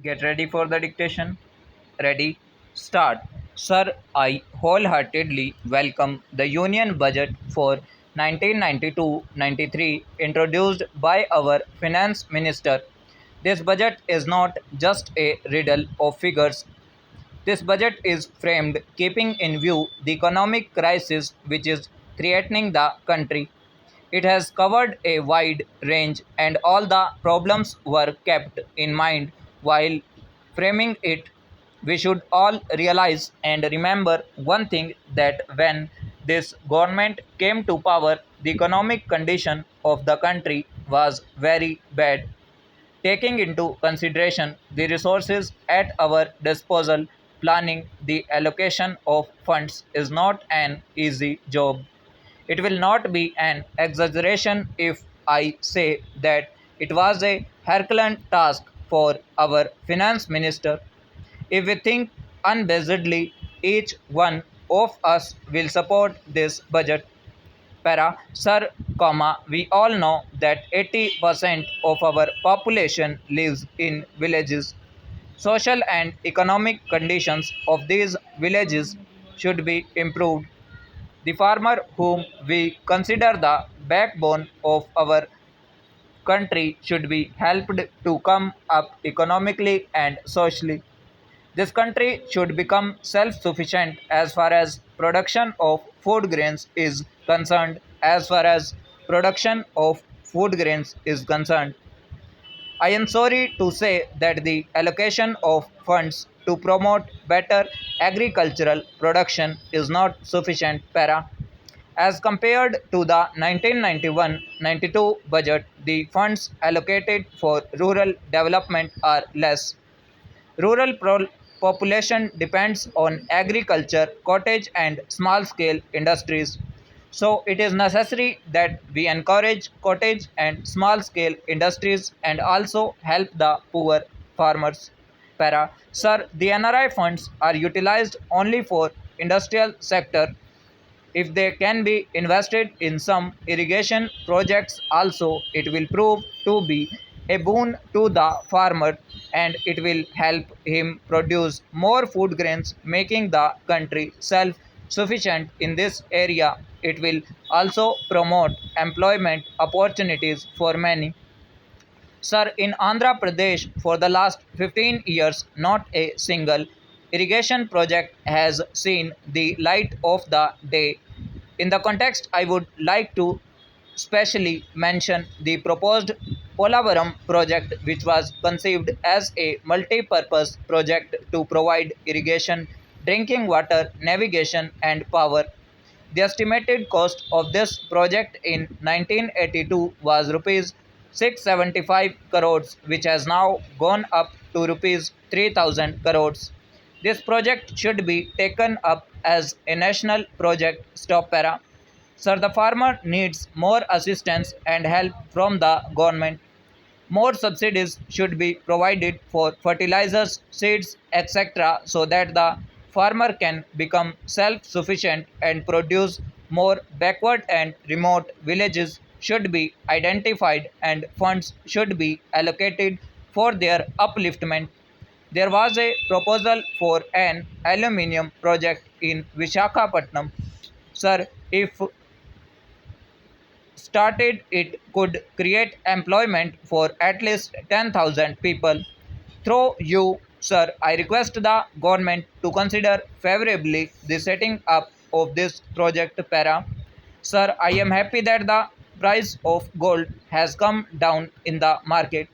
Get ready for the dictation. Ready? Start. Sir, I wholeheartedly welcome the Union Budget for 1992-93 introduced by our Finance Minister. This budget is not just a riddle of figures. This budget is framed keeping in view the economic crisis which is threatening the country. It has covered a wide range, and all the problems were kept in mind while framing it. We should all realize and remember one thing, that when this government came to power, the economic condition of the country was very bad. Taking into consideration the resources at our disposal, planning the allocation of funds is not an easy job. It will not be an exaggeration if I say that it was a Herculean task for our finance minister. If we think unbasedly, each one of us will support this budget. Sir, we all know that 80% of our population lives in villages. Social and economic conditions of these villages should be improved. The farmer, whom we consider the backbone of our country, should be helped to come up economically and socially. This country should become self sufficient as far as production of food grains is concerned. As far as production of food grains is concerned, I am sorry to say that the allocation of funds to promote better agricultural production is not sufficient. As compared to the 1991-92 budget, the funds allocated for rural development are less. Rural population depends on agriculture, cottage, and small scale industries. So, it is necessary that we encourage cottage and small scale industries and also help the poor farmers. Sir, the NRI funds are utilized only for industrial sector. If they can be invested in some irrigation projects also, it will prove to be a boon to the farmer, and it will help him produce more food grains, making the country self sufficient in this area. It will also promote employment opportunities for many. Sir, in Andhra Pradesh for the last 15 years, not a single irrigation project has seen the light of the day. In the context, I would like to specially mention the proposed Polavaram project, which was conceived as a multi purpose project to provide irrigation, drinking water, navigation, and power. The estimated cost of this project in 1982 was rupees 675 crores, which has now gone up to rupees 3000 crores. This project should be taken up as a national project. Stop para. Sir, the farmer needs more assistance and help from the government. More subsidies should be provided for fertilizers, seeds, etc., so that the farmer can become self sufficient and produce more. Backward and remote villages should be identified and funds should be allocated for their upliftment. There was a proposal for an aluminium project in Vishakhapatnam. Sir, if started, it could create employment for at least 10,000 people. Through you, sir, I request the government to consider favorably the setting up of this project. Sir, I am happy that the price of gold has come down in the market,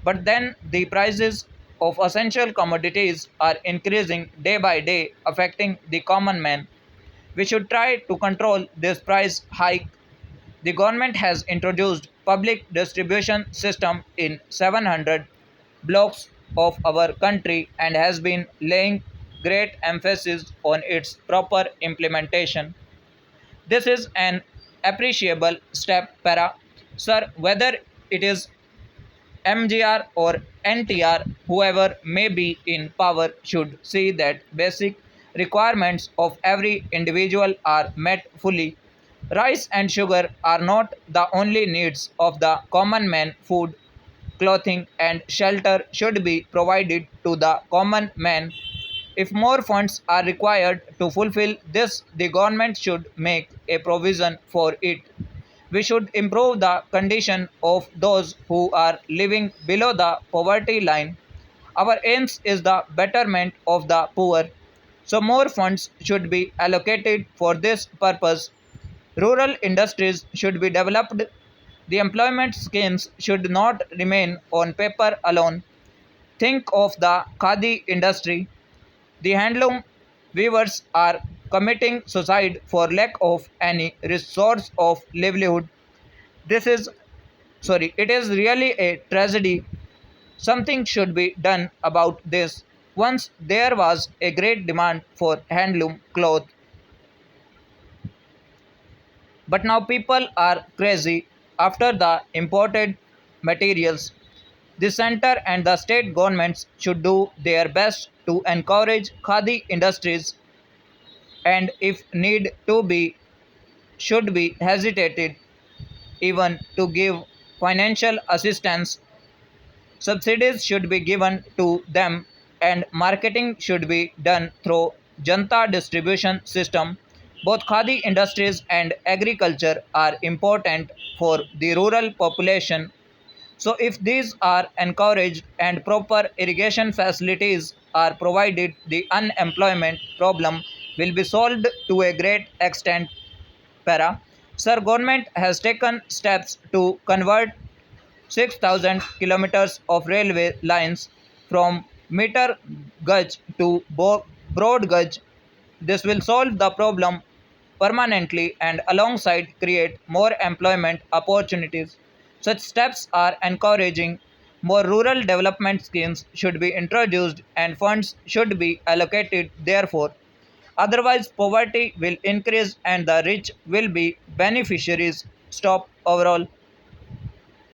but then the prices of essential commodities are increasing day by day, affecting the common man. We should try to control this price hike. The government has introduced public distribution system in 700 blocks of our country and has been laying great emphasis on its proper implementation. This is an appreciable step. Sir, whether it is MGR or NTR, whoever may be in power should see that basic requirements of every individual are met fully. Rice and sugar are not the only needs of the common man. Food clothing, and shelter should be provided to the common man. If more funds are required to fulfill this, the government should make a provision for it. We should improve the condition of those who are living below the poverty line. Our aims is the betterment of the poor. So more funds should be allocated for this purpose. Rural industries should be developed. The employment schemes should not remain on paper alone. Think of the khadi industry. The handloom weavers are committing suicide for lack of any resource of livelihood. This is it is really a tragedy. Something should be done about this. Once there was a great demand for handloom cloth, but now people are crazy after the imported materials. The center and the state governments should do their best to encourage khadi industries and if need to be should be hesitated even to give financial assistance. Subsidies should be given to them and marketing should be done through Janta distribution system. Both khadi industries and agriculture are important for the rural population. So if these are encouraged and proper irrigation facilities are provided, the unemployment problem will be solved to a great extent. Para. Sir, government has taken steps to convert 6,000 kilometers of railway lines from meter gauge to broad gauge. This will solve the problem permanently and alongside create more employment opportunities. Such steps are encouraging. More rural development schemes should be introduced and funds should be allocated therefore. Otherwise, poverty will increase and the rich will be beneficiaries. Stop overall.